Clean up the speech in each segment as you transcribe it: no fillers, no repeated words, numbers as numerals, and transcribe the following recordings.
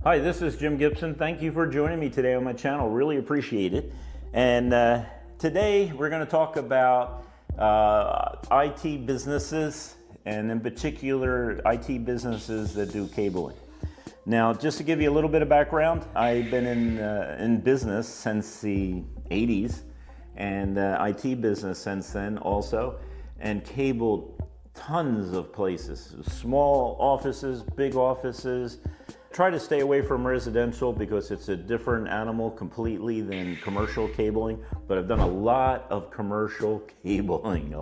Hi, this is Jim Gibson. Thank you for joining me today on my channel. Really appreciate it. And today we're going to talk about IT businesses, and in particular IT businesses that do cabling. Now, just to give you a little bit of background, I've been in business since the 80s, and IT business since then also, and cabled tons of places, small offices, big offices. Try to stay away from residential because it's a different animal completely than commercial cabling, but I've done a lot of commercial cabling,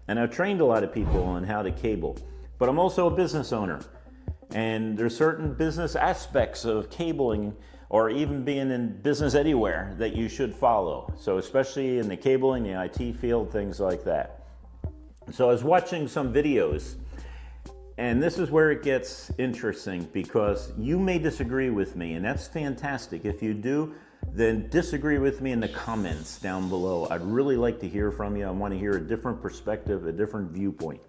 And I've trained a lot of people on how to cable, but I'm also a business owner. And there's certain business aspects of cabling, or even being in business anywhere, that you should follow. So especially in the cabling, the IT field, things like that. So I was watching some videos, and this is where it gets interesting, because you may disagree with me, and that's fantastic. If you do, then disagree with me in the comments down below. I'd really like to hear from you. I want to hear a different perspective, a different viewpoint.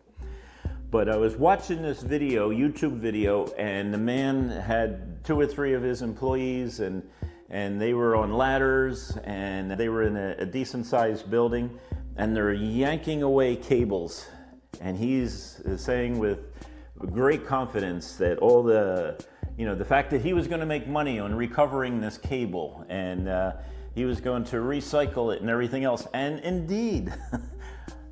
But I was watching this video, YouTube video, and the man had 2 or 3 of his employees, and they were on ladders, and they were in a decent sized building, and they're yanking away cables. And he's saying with great confidence that all the fact that he was going to make money on recovering this cable, and he was going to recycle it and everything else. And indeed,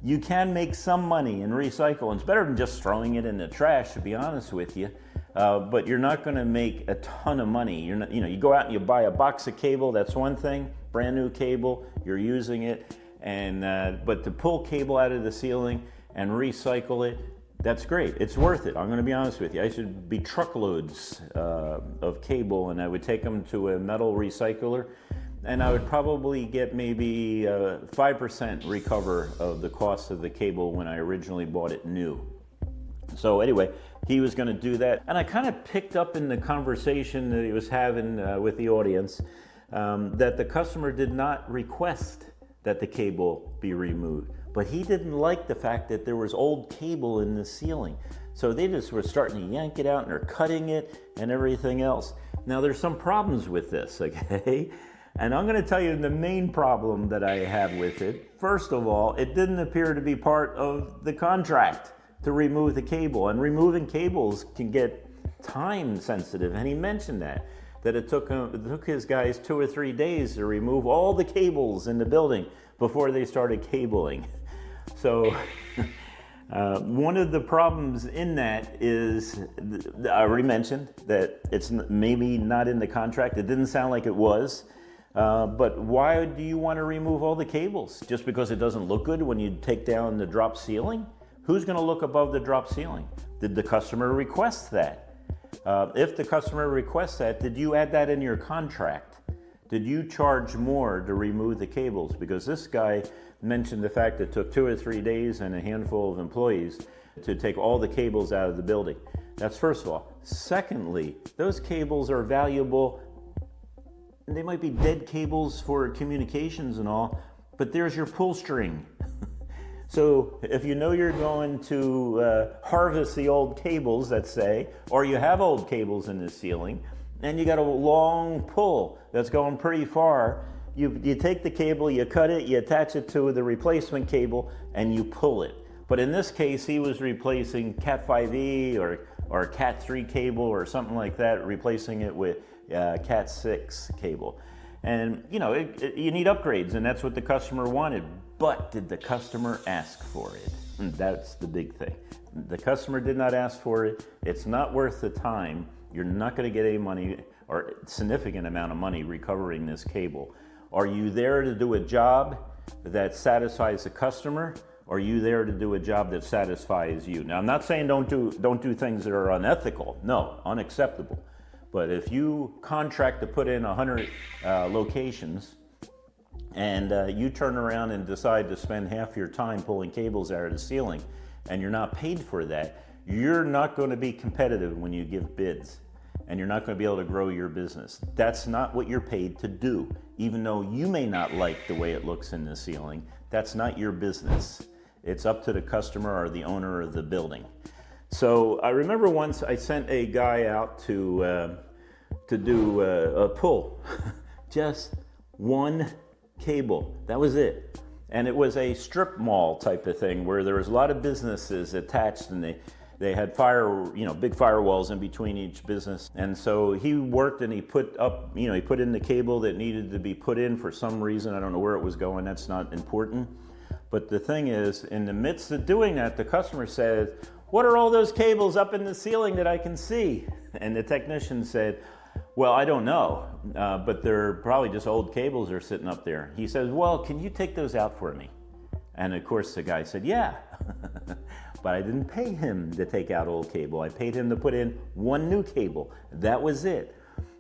you can make some money in recycle. It's better than just throwing it in the trash, to be honest with you. But you're not going to make a ton of money. You're not, you go out and you buy a box of cable. That's one thing, brand new cable. You're using it, and but to pull cable out of the ceiling and recycle it, that's great. It's worth it. I'm going to be honest with you. I should be truckloads of cable, and I would take them to a metal recycler, and I would probably get maybe 5% recover of the cost of the cable when I originally bought it new. So anyway, he was going to do that, and I kind of picked up in the conversation that he was having with the audience that the customer did not request that the cable be removed. But he didn't like the fact that there was old cable in the ceiling. So they just were starting to yank it out, and they're cutting it and everything else. Now there's some problems with this, okay? And I'm gonna tell you the main problem that I have with it. First of all, it didn't appear to be part of the contract to remove the cable. And removing cables can get time sensitive. And he mentioned that it took his guys 2 or 3 days to remove all the cables in the building before they started cabling. So one of the problems in that is, I already mentioned that it's maybe not in the contract. It didn't sound like it was. But why do you want to remove all the cables? Just because it doesn't look good when you take down the drop ceiling? Who's going to look above the drop ceiling? Did the customer request that? If the customer requests that, did you add that in your contract? Did you charge more to remove the cables? Because this guy mentioned the fact that it took 2 or 3 days and a handful of employees to take all the cables out of the building. That's first of all. Secondly, those cables are valuable. They might be dead cables for communications and all, but there's your pull string. So if you know you're going to harvest the old cables, let's say, or you have old cables in the ceiling, and you got a long pull that's going pretty far, you take the cable, you cut it, you attach it to the replacement cable, and you pull it. But in this case, he was replacing Cat 5e or Cat 3 cable or something like that, replacing it with Cat 6 cable. And you need upgrades, and that's what the customer wanted. But did the customer ask for it? And that's the big thing. The customer did not ask for it. It's not worth the time. You're not going to get any money or significant amount of money recovering this cable. Are you there to do a job that satisfies the customer, or are you there to do a job that satisfies you? Now, I'm not saying don't do things that are unethical. No, unacceptable. But if you contract to put in 100 locations, and you turn around and decide to spend half your time pulling cables out of the ceiling, and you're not paid for that, you're not going to be competitive when you give bids, and you're not going to be able to grow your business. That's not what you're paid to do. Even though you may not like the way it looks in the ceiling, that's not your business. It's up to the customer or the owner of the building. So I remember once I sent a guy out to do a pull, just one cable. That was it. And it was a strip mall type of thing where there was a lot of businesses attached, and they had big firewalls in between each business. And so he worked and he put up, he put in the cable that needed to be put in for some reason. I don't know where it was going. That's not important. But the thing is, in the midst of doing that, the customer said, "What are all those cables up in the ceiling that I can see?" And the technician said, "Well, I don't know, but they're probably just old cables are sitting up there." He says, "Well, can you take those out for me?" And of course the guy said, "Yeah." But I didn't pay him to take out old cable. I paid him to put in one new cable. That was it.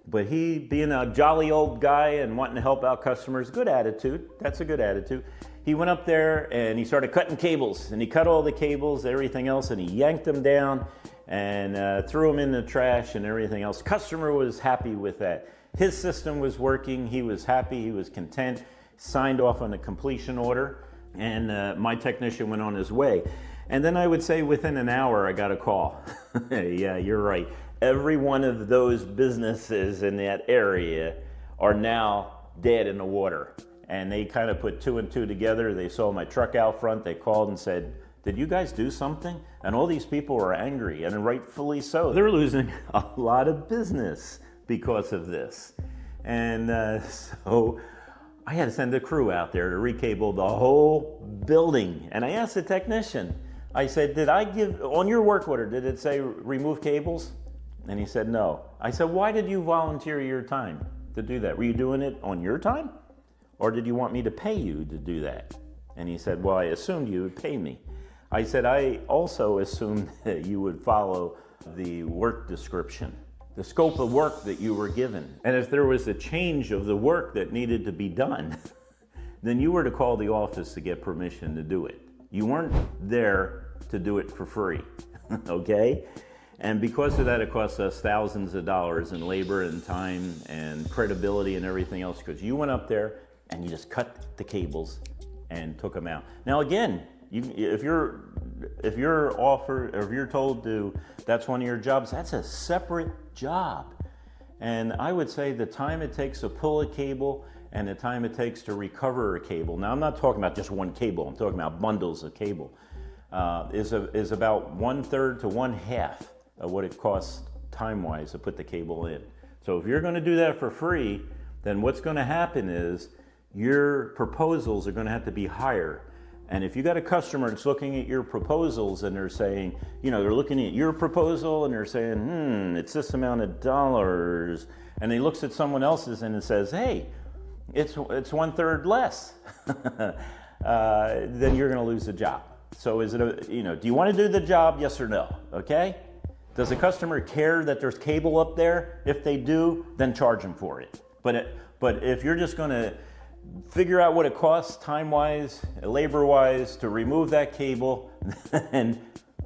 But he, being a jolly old guy and wanting to help out customers, good attitude, that's a good attitude. He went up there and he started cutting cables, and he cut all the cables, everything else, and he yanked them down and threw them in the trash and everything else. Customer was happy with that. His system was working, he was happy, he was content, signed off on a completion order, and my technician went on his way. And then I would say within an hour I got a call. Yeah, you're right. Every one of those businesses in that area are now dead in the water. And they kind of put two and two together. They saw my truck out front. They called and said, "Did you guys do something?" And all these people were angry, and rightfully so. They're losing a lot of business because of this. And so I had to send a crew out there to recable the whole building. And I asked the technician, I said, "Did I give, on your work order, did it say remove cables?" And he said, "No." I said, "Why did you volunteer your time to do that? Were you doing it on your time? Or did you want me to pay you to do that?" And he said, "Well, I assumed you would pay me." I said, "I also assumed that you would follow the work description, the scope of work that you were given. And if there was a change of the work that needed to be done, then you were to call the office to get permission to do it. You weren't there to do it for free." Okay? And because of that, it cost us thousands of dollars in labor and time and credibility and everything else, because you went up there and you just cut the cables and took them out. Now again, if you're offered, or if you're told to, that's one of your jobs, that's a separate job. And I would say the time it takes to pull a cable and the time it takes to recover a cable, now I'm not talking about just one cable, I'm talking about bundles of cable, is about 1/3 to 1/2 of what it costs time-wise to put the cable in. So if you're gonna do that for free, then what's gonna happen is your proposals are gonna have to be higher. And if you got a customer that's looking at your proposals and they're saying, they're looking at your proposal and they're saying, it's this amount of dollars, and he looks at someone else's and it says, "Hey, it's 1/3 less," then you're gonna lose the job. So is it do you wanna do the job, yes or no, okay? Does the customer care that there's cable up there? If they do, then charge them for it. But if you're just gonna figure out what it costs time-wise, labor-wise to remove that cable, and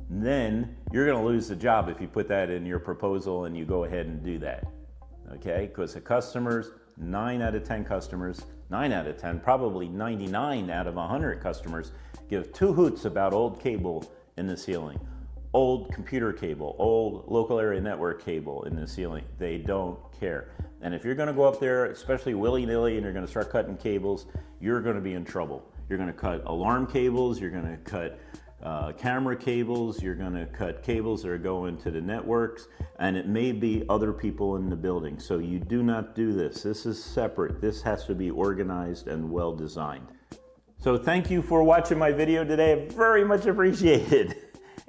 then you're gonna lose the job if you put that in your proposal and you go ahead and do that, okay? Because the customers, 9 out of 10 customers, 9 out of 10, probably 99 out of 100 customers give two hoots about old cable in the ceiling. Old computer cable, old local area network cable in the ceiling. They don't care. And if you're gonna go up there, especially willy-nilly, and you're gonna start cutting cables, you're gonna be in trouble. You're gonna cut alarm cables, you're gonna cut camera cables, you're gonna cut cables that are going to the networks, and it may be other people in the building. So you do not do this. This is separate. This has to be organized and well designed. So thank you for watching my video today. Very much appreciated.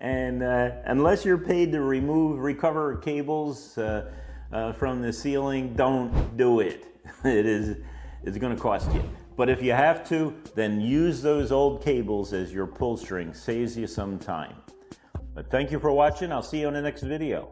And unless you're paid to recover cables from the ceiling, don't do it. It's going to cost you. But if you have to, then use those old cables as your pull string. Saves you some time. But thank you for watching. I'll see you on the next video.